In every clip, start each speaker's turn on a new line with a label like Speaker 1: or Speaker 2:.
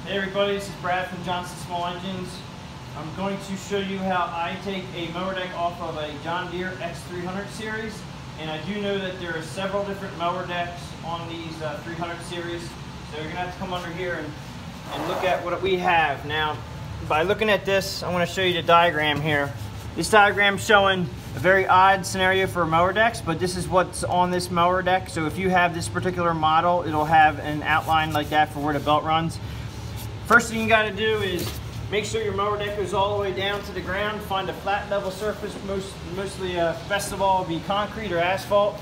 Speaker 1: Hey everybody, this is Brad from Johnson Small Engines. I'm going to show you how I take a mower deck off of a John Deere X300 series. And I do know that there are several different mower decks on these 300 series. So you're going to have to come under here and look at what we have. Now, by looking at this, I want to show you the diagram here. This diagram is showing a very odd scenario for mower decks, but this is what's on this mower deck. So if you have this particular model, it'll have an outline like that for where the belt runs. First thing you got to do is make sure your mower deck goes all the way down to the ground. Find a flat level surface, mostly best of all be concrete or asphalt.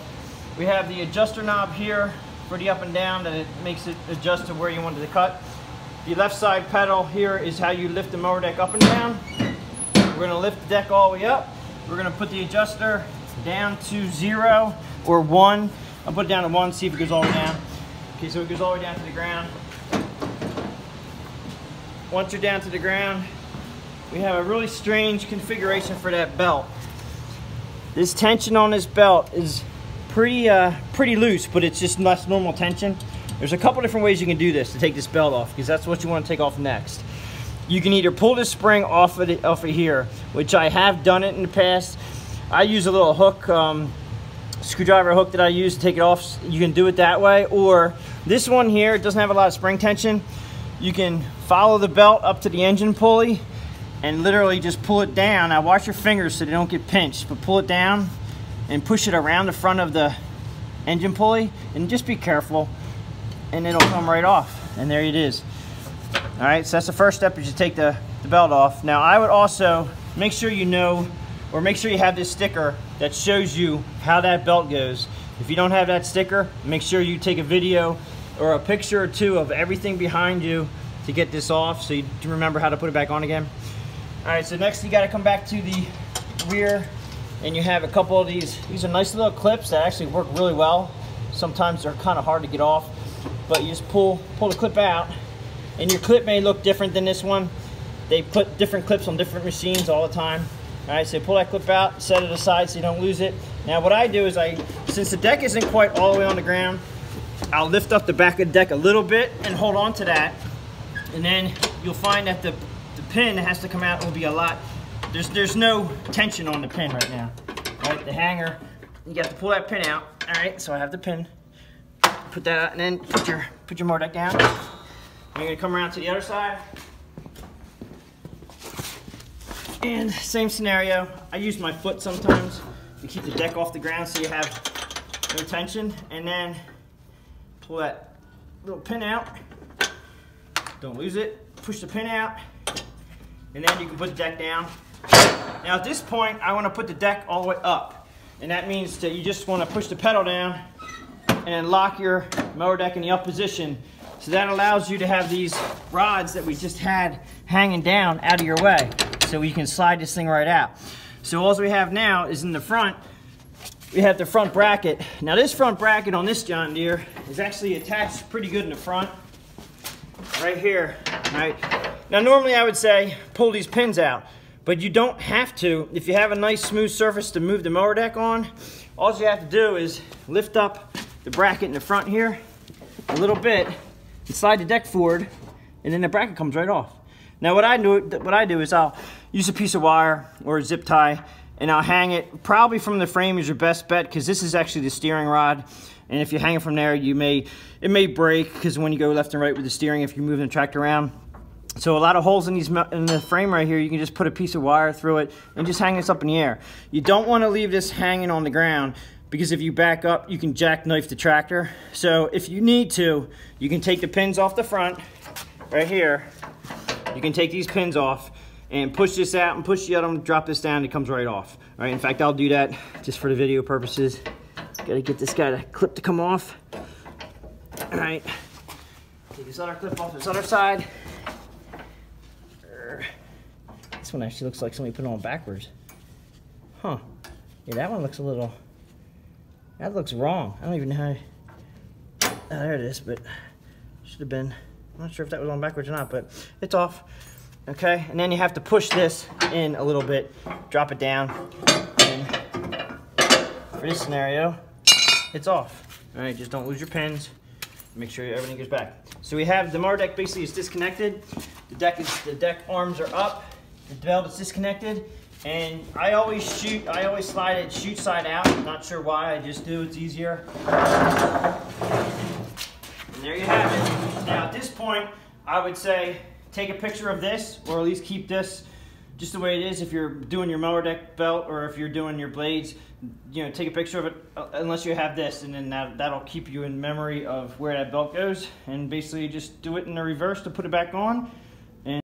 Speaker 1: We have the adjuster knob here for the up and down that it makes it adjust to where you want it to cut. The left side pedal here is how you lift the mower deck up and down. We're going to lift the deck all the way up. We're going to put the adjuster down to 0 or 1. I'll put it down to 1, see if it goes all the way down. Okay, so it goes all the way down to the ground. Once you're down to the ground, we have a really strange configuration for that belt. This tension on this belt is pretty loose, but it's just less normal tension. There's a couple different ways you can do this to take this belt off, because that's what you want to take off next. You can either pull this spring off of here, which I have done it in the past. I use a little hook, screwdriver hook that I use to take it off. You can do it that way, or this one here, it doesn't have a lot of spring tension. You can follow the belt up to the engine pulley and literally just pull it down. Now watch your fingers so they don't get pinched, but pull it down and push it around the front of the engine pulley, and just be careful and it'll come right off, and there it is. All right, so that's the first step, is you take the belt off. Now I would also make sure you know, or make sure you have this sticker that shows you how that belt goes. If you don't have that sticker, make sure you take a video or a picture or two of everything behind you to get this off, so you remember how to put it back on again. All right, so next you got to come back to the rear, and you have a couple of these. These are nice little clips that actually work really well. Sometimes they're kind of hard to get off, but you just pull the clip out, and your clip may look different than this one. They put different clips on different machines all the time. All right, so pull that clip out, set it aside so you don't lose it. Now what I do is, since the deck isn't quite all the way on the ground, I'll lift up the back of the deck a little bit and hold on to that, and then you'll find that the pin has to come out. Will be a lot. There's no tension on the pin right now. All right, the hanger, you got to pull that pin out. All right, so I have the pin. Put that out, and then put your mower deck down. And you're gonna come around to the other side, and same scenario. I use my foot sometimes to keep the deck off the ground so you have no tension, and then pull that little pin out. Don't lose it. Push the pin out, and then you can put the deck down. Now at this point, I want to put the deck all the way up, and that means that you just want to push the pedal down and lock your mower deck in the up position. So that allows you to have these rods that we just had hanging down out of your way, so you can slide this thing right out. So all we have now is in the front, we have the front bracket. Now this front bracket on this John Deere is actually attached pretty good in the front, right here. All right. Now normally I would say pull these pins out, but you don't have to. If you have a nice smooth surface to move the mower deck on, all you have to do is lift up the bracket in the front here a little bit and slide the deck forward, and then the bracket comes right off. Now what I do is I'll use a piece of wire or a zip tie, and I'll hang it. Probably from the frame is your best bet, because this is actually the steering rod, and if you hang it from there, it may break, because when you go left and right with the steering, if you're moving the tractor around. So a lot of holes in the frame right here, you can just put a piece of wire through it and just hang this up in the air. You don't want to leave this hanging on the ground, because if you back up, you can jackknife the tractor. So if you need to, you can take the pins off the front right here. You can take these pins off and push this out and push the other one, drop this down, it comes right off. All right, in fact, I'll do that just for the video purposes. Gotta get this guy to clip to come off. All right, take this other clip off this other side. This one actually looks like somebody put it on backwards. Huh, yeah, that one looks a little, that looks wrong. I don't even know how, oh, there it is, but should have been, I'm not sure if that was on backwards or not, but it's off. Okay, and then you have to push this in a little bit, drop it down, and for this scenario, it's off. All right, just don't lose your pins. Make sure everything goes back. So we have the mower deck basically is disconnected. The deck arms are up. The belt is disconnected. And I always slide it chute side out. I'm not sure why, I just do, it's easier. And there you have it. Now at this point, I would say take a picture of this, or at least keep this just the way it is. If you're doing your mower deck belt or if you're doing your blades, you know, take a picture of it unless you have this, and then that'll keep you in memory of where that belt goes. And basically just do it in the reverse to put it back on.